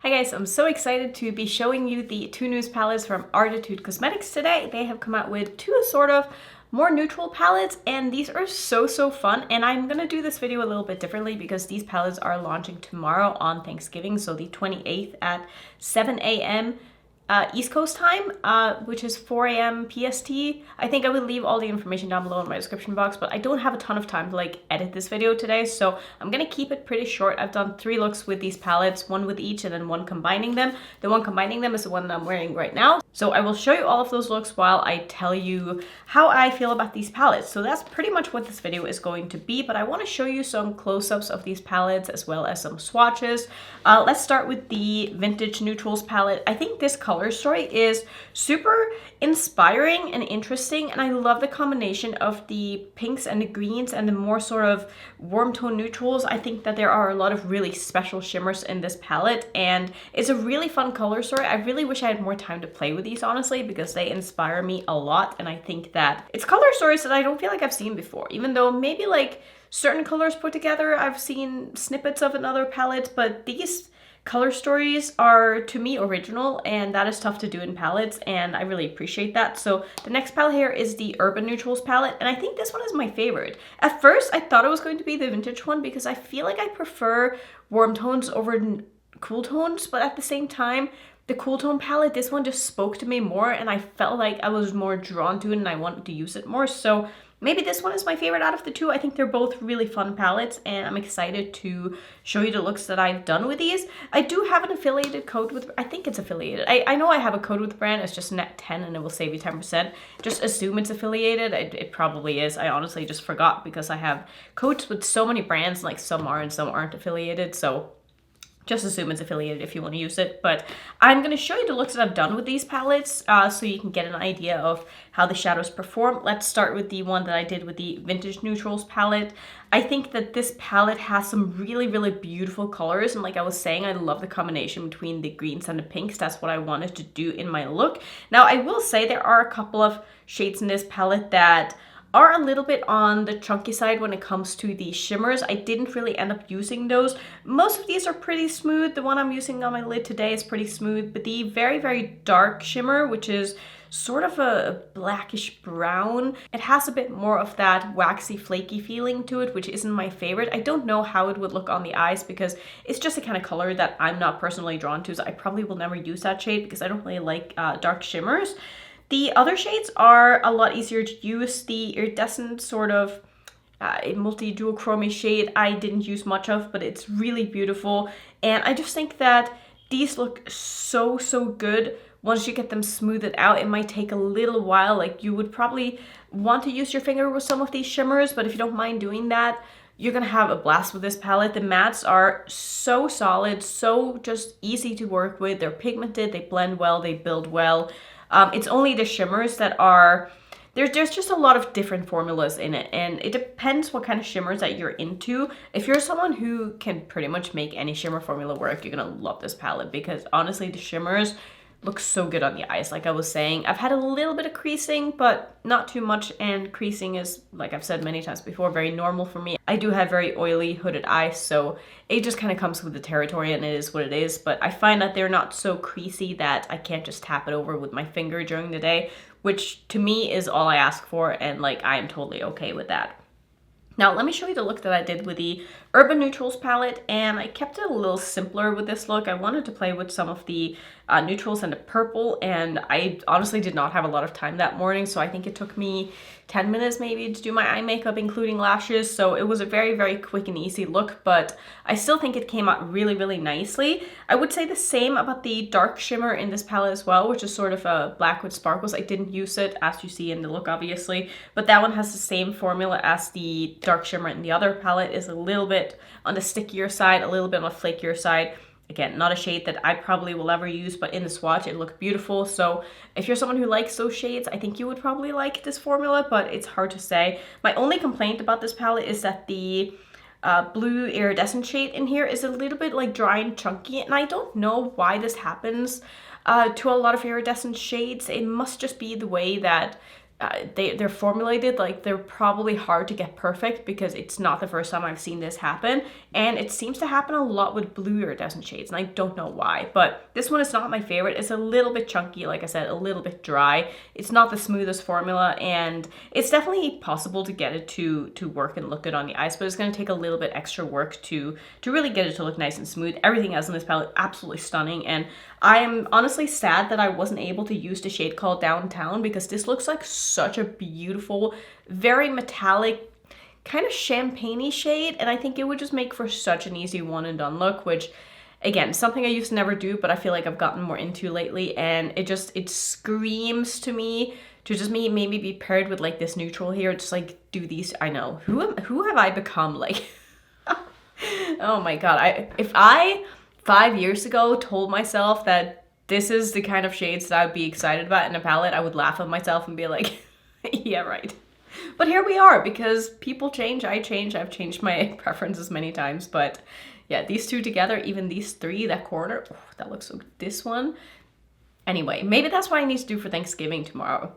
Hi guys, I'm so excited to be showing you the two newest palettes from Arttitude Cosmetics today. They have come out with two sort of more neutral palettes, and these are so fun. And I'm gonna do this video a little bit differently because these palettes are launching tomorrow on Thanksgiving, so the 28th at 7 a.m. East Coast time, which is 4 a.m. PST. I think I will leave all the information down below in my description box, but I don't have a ton of time to like edit this video today, so I'm gonna keep it pretty short. I've done 3 looks with these palettes, one with each and then one combining them. The one combining them is the one that I'm wearing right now. So I will show you all of those looks while I tell you how I feel about these palettes. So that's pretty much what this video is going to be, but I want to show you some close-ups of these palettes as well as some swatches. Let's start with the Vintage Neutrals palette. I think this color story is super inspiring and interesting, and I love the combination of the pinks and the greens and the more sort of warm tone neutrals. I think that there are a lot of really special shimmers in this palette, and it's a really fun color story. I really wish I had more time to play with these, honestly, because they inspire me a lot, and I think that it's color stories that I don't feel like I've seen before, even though maybe like certain colors put together I've seen snippets of in other palettes, but these color stories are, to me, original, and that is tough to do in palettes, and I really appreciate that. So the next palette here is the Urban Neutrals palette, and I think this one is my favorite. At first, I thought it was going to be the vintage one because I feel like I prefer warm tones over cool tones, but at the same time, the cool tone palette, this one just spoke to me more, and I felt like I was more drawn to it and I wanted to use it more. So maybe this one is my favorite out of the two. I think they're both really fun palettes, and I'm excited to show you the looks that I've done with these. I do have an affiliated code with, I think it's affiliated. I know I have a code with the brand. It's just Annette10 and it will save you 10%. Just assume it's affiliated. It probably is. I honestly just forgot because I have codes with so many brands, like some are and some aren't affiliated. So just assume it's affiliated if you want to use it. But I'm going to show you the looks that I've done with these palettes so you can get an idea of how the shadows perform. Let's start with the one that I did with the Vintage Neutrals palette. I think that this palette has some really beautiful colors, and like I was saying, I love the combination between the greens and the pinks. That's what I wanted to do in my look. Now, I will say there are a couple of shades in this palette that are a little bit on the chunky side when it comes to the shimmers. I didn't really end up using those. Most of these are pretty smooth. The one I'm using on my lid today is pretty smooth, but the very dark shimmer, which is sort of a blackish brown, it has a bit more of that waxy flaky feeling to it, which isn't my favorite. I don't know how it would look on the eyes because it's just a kind of color that I'm not personally drawn to, so I probably will never use that shade because I don't really like dark shimmers. The other shades are a lot easier to use. The iridescent sort of multi-duochrome shade I didn't use much of, but it's really beautiful. And I just think that these look so good once you get them smoothed out. It might take a little while. Like, you would probably want to use your finger with some of these shimmers, but if you don't mind doing that, you're gonna have a blast with this palette. The mattes are so solid, so just easy to work with. They're pigmented, they blend well, they build well. It's only the shimmers that are, there's just a lot of different formulas in it, and it depends what kind of shimmers that you're into. If you're someone who can pretty much make any shimmer formula work, you're gonna love this palette because honestly, the shimmers look so good on the eyes. Like I was saying, I've had a little bit of creasing, but not too much, and creasing is, like I've said many times before, very normal for me. I do have very oily hooded eyes, so it just kind of comes with the territory, and it is what it is. But I find that they're not so creasy that I can't just tap it over with my finger during the day, which to me is all I ask for, and like I am totally okay with that. Now, let me show you the look that I did with the Urban Neutrals palette, and I kept it a little simpler with this look. I wanted to play with some of the neutrals and the purple, and I honestly did not have a lot of time that morning, so I think it took me 10 minutes maybe to do my eye makeup, including lashes, so it was a very quick and easy look, but I still think it came out really nicely. I would say the same about the dark shimmer in this palette as well, which is sort of a black with sparkles. I didn't use it, as you see in the look, obviously, but that one has the same formula as the dark shimmer in the other palette. Is a little bit on the stickier side, a little bit on the flakier side. Again, not a shade that I probably will ever use, but in the swatch, it looked beautiful. So if you're someone who likes those shades, I think you would probably like this formula, but it's hard to say. My only complaint about this palette is that the blue iridescent shade in here is a little bit like dry and chunky, and I don't know why this happens to a lot of iridescent shades. It must just be the way that they're formulated like they're probably hard to get perfect, because it's not the first time I've seen this happen, and it seems to happen a lot with blue iridescent shades, and I don't know why. But this one is not my favorite. It's a little bit chunky, like I said, a little bit dry. It's not the smoothest formula, and it's definitely possible to get it to work and look good on the eyes, but it's going to take a little bit extra work to really get it to look nice and smooth. Everything else in this palette absolutely stunning, and I am honestly sad that I wasn't able to use the shade called Downtown, because this looks like such a beautiful, very metallic, kind of champagne-y shade, and I think it would just make for such an easy one and done look, which again, something I used to never do, but I feel like I've gotten more into lately, and it screams to me to just maybe be paired with like this neutral here. Just like do these. I know, who have I become? Like oh my god, if I 5 years ago told myself that this is the kind of shades that I would be excited about in a palette, I would laugh at myself and be like, yeah, right. But here we are, because people change, I change, I've changed my preferences many times. But yeah, these two together, even these three, that corner, oh, that looks so good. This one. Anyway, maybe that's what I need to do for Thanksgiving tomorrow.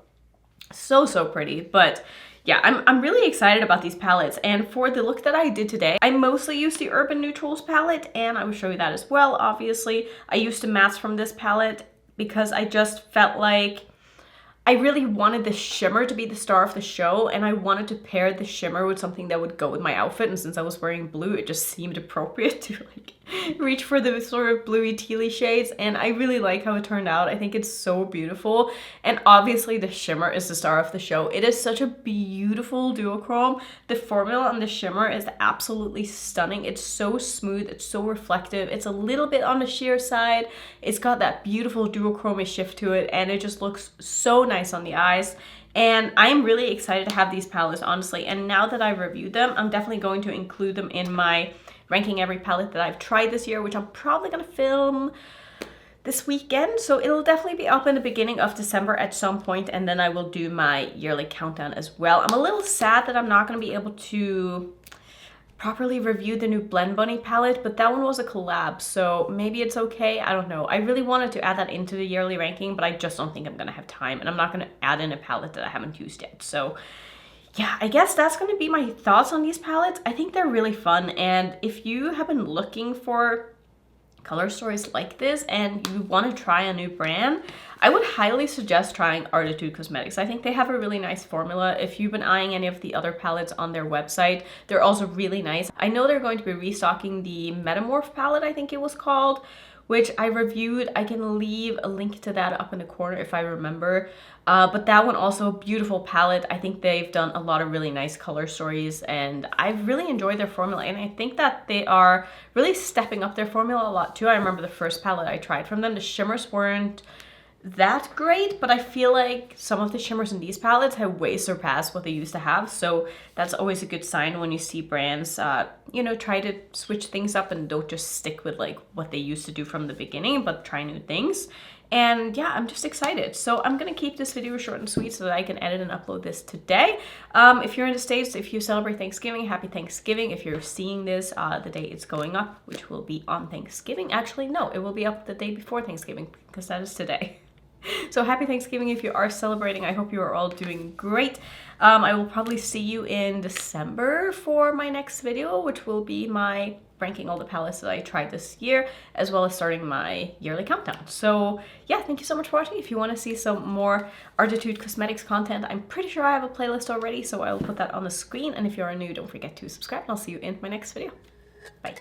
So pretty. But yeah, I'm really excited about these palettes, and for the look that I did today, I mostly used the Urban Neutrals palette, and I will show you that as well, obviously. I used the mattes from this palette because I just felt like I really wanted the shimmer to be the star of the show, and I wanted to pair the shimmer with something that would go with my outfit, and since I was wearing blue, it just seemed appropriate to like reach for the sort of bluey tealy shades, and I really like how it turned out. I think it's so beautiful, and obviously the shimmer is the star of the show. It is such a beautiful duochrome. The formula on the shimmer is absolutely stunning. It's so smooth, it's so reflective, it's a little bit on the sheer side, it's got that beautiful duochromy shift to it, and it just looks so nice on the eyes. And I'm really excited to have these palettes, honestly, and now that I've reviewed them, I'm definitely going to include them in my ranking every palette that I've tried this year, which I'm probably gonna film this weekend, so it'll definitely be up in the beginning of December at some point, and then I will do my yearly countdown as well. I'm a little sad that I'm not gonna be able to properly review the new Blend Bunny palette, but that one was a collab, so maybe it's okay. I don't know. I really wanted to add that into the yearly ranking, but I just don't think I'm gonna have time, and I'm not gonna add in a palette that I haven't used yet. So yeah, I guess that's gonna be my thoughts on these palettes. I think they're really fun, and if you have been looking for color stories like this and you want to try a new brand, I would highly suggest trying Arttitude Cosmetics. I think they have a really nice formula. If you've been eyeing any of the other palettes on their website, they're also really nice. I know they're going to be restocking the Metamorph palette, I think it was called, which I reviewed. I can leave a link to that up in the corner if I remember. But that one also, beautiful palette. I think they've done a lot of really nice color stories, and I've really enjoyed their formula, and I think that they are really stepping up their formula a lot too. I remember the first palette I tried from them, the shimmers weren't that great, but I feel like some of the shimmers in these palettes have way surpassed what they used to have, so that's always a good sign when you see brands you know, try to switch things up and don't just stick with like what they used to do from the beginning, but try new things. And yeah, I'm just excited. So I'm gonna keep this video short and sweet so that I can edit and upload this today. If you're in the States, if you celebrate Thanksgiving, happy Thanksgiving. If you're seeing this the day it's going up, which will be on Thanksgiving. Actually, no, it will be up the day before Thanksgiving, because that is today. So happy Thanksgiving if you are celebrating. I hope you are all doing great. I will probably see you in December for my next video, which will be my ranking all the palettes that I tried this year, as well as starting my yearly countdown. So yeah, thank you so much for watching. If you want to see some more Arttitude Cosmetics content, I'm pretty sure I have a playlist already, so I will put that on the screen. And if you are new, don't forget to subscribe, and I'll see you in my next video. Bye.